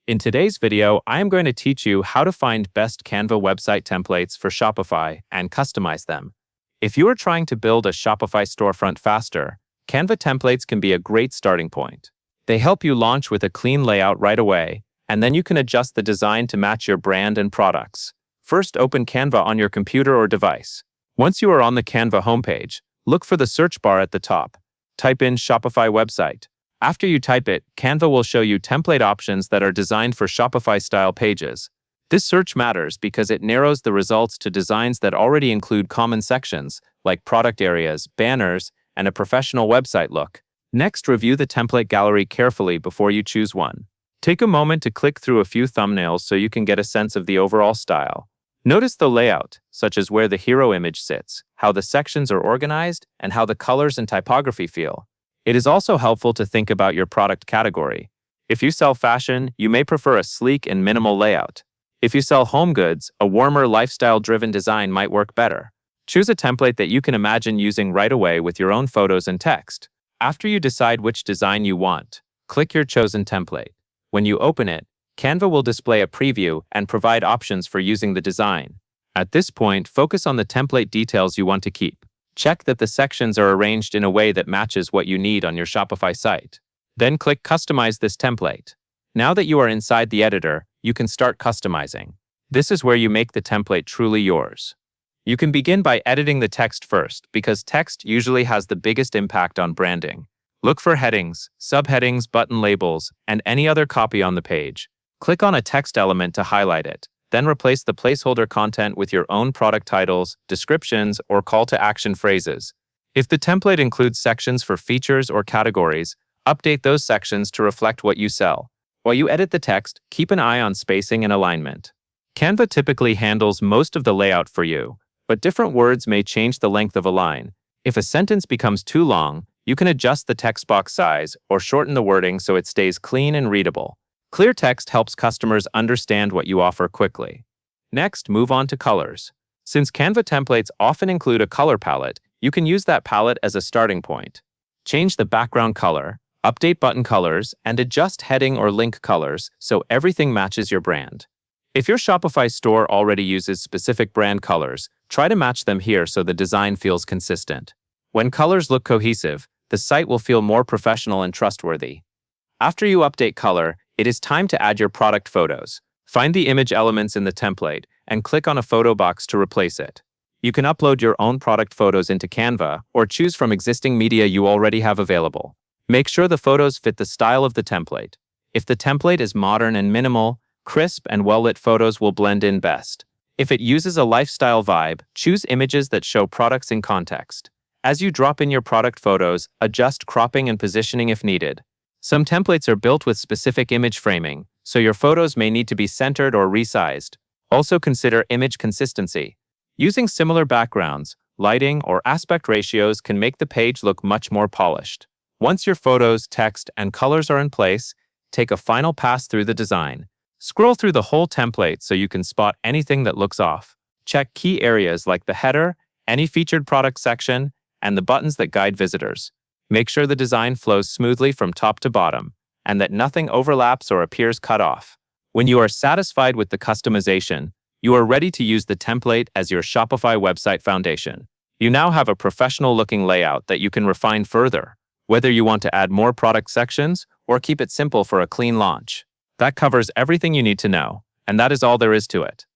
In today's video, I am going to teach you how to find best Canva website templates for Shopify and customize them. If you are trying to build a Shopify storefront faster, Canva templates can be a great starting point. They help you launch with a clean layout right away, and then you can adjust the design to match your brand and products. First, open Canva on your computer or device. Once you are on the Canva homepage, look for the search bar at the top. Type in Shopify website. After you type it, Canva will show you template options that are designed for Shopify-style pages. This search matters because it narrows the results to designs that already include common sections, like product areas, banners, and a professional website look. Next, review the template gallery carefully before you choose one. Take a moment to click through a few thumbnails so you can get a sense of the overall style. Notice the layout, such as where the hero image sits, how the sections are organized, and how the colors and typography feel. It is also helpful to think about your product category. If you sell fashion, you may prefer a sleek and minimal layout. If you sell home goods, a warmer, lifestyle-driven design might work better. Choose a template that you can imagine using right away with your own photos and text. After you decide which design you want, click your chosen template. When you open it, Canva will display a preview and provide options for using the design. At this point, focus on the template details you want to keep. Check that the sections are arranged in a way that matches what you need on your Shopify site. Then click Customize this template. Now that you are inside the editor, you can start customizing. This is where you make the template truly yours. You can begin by editing the text first, because text usually has the biggest impact on branding. Look for headings, subheadings, button labels, and any other copy on the page. Click on a text element to highlight it. Then replace the placeholder content with your own product titles, descriptions, or call-to-action phrases. If the template includes sections for features or categories, update those sections to reflect what you sell. While you edit the text, keep an eye on spacing and alignment. Canva typically handles most of the layout for you, but different words may change the length of a line. If a sentence becomes too long, you can adjust the text box size or shorten the wording so it stays clean and readable. Clear text helps customers understand what you offer quickly. Next, move on to colors. Since Canva templates often include a color palette, you can use that palette as a starting point. Change the background color, update button colors, and adjust heading or link colors so everything matches your brand. If your Shopify store already uses specific brand colors, try to match them here so the design feels consistent. When colors look cohesive, the site will feel more professional and trustworthy. After you update color, it is time to add your product photos. Find the image elements in the template and click on a photo box to replace it. You can upload your own product photos into Canva or choose from existing media you already have available. Make sure the photos fit the style of the template. If the template is modern and minimal, crisp and well-lit photos will blend in best. If it uses a lifestyle vibe, choose images that show products in context. As you drop in your product photos, adjust cropping and positioning if needed. Some templates are built with specific image framing, so your photos may need to be centered or resized. Also consider image consistency. Using similar backgrounds, lighting, or aspect ratios can make the page look much more polished. Once your photos, text, and colors are in place, take a final pass through the design. Scroll through the whole template so you can spot anything that looks off. Check key areas like the header, any featured product section, and the buttons that guide visitors. Make sure the design flows smoothly from top to bottom, and that nothing overlaps or appears cut off. When you are satisfied with the customization, you are ready to use the template as your Shopify website foundation. You now have a professional-looking layout that you can refine further, whether you want to add more product sections or keep it simple for a clean launch. That covers everything you need to know, and that is all there is to it.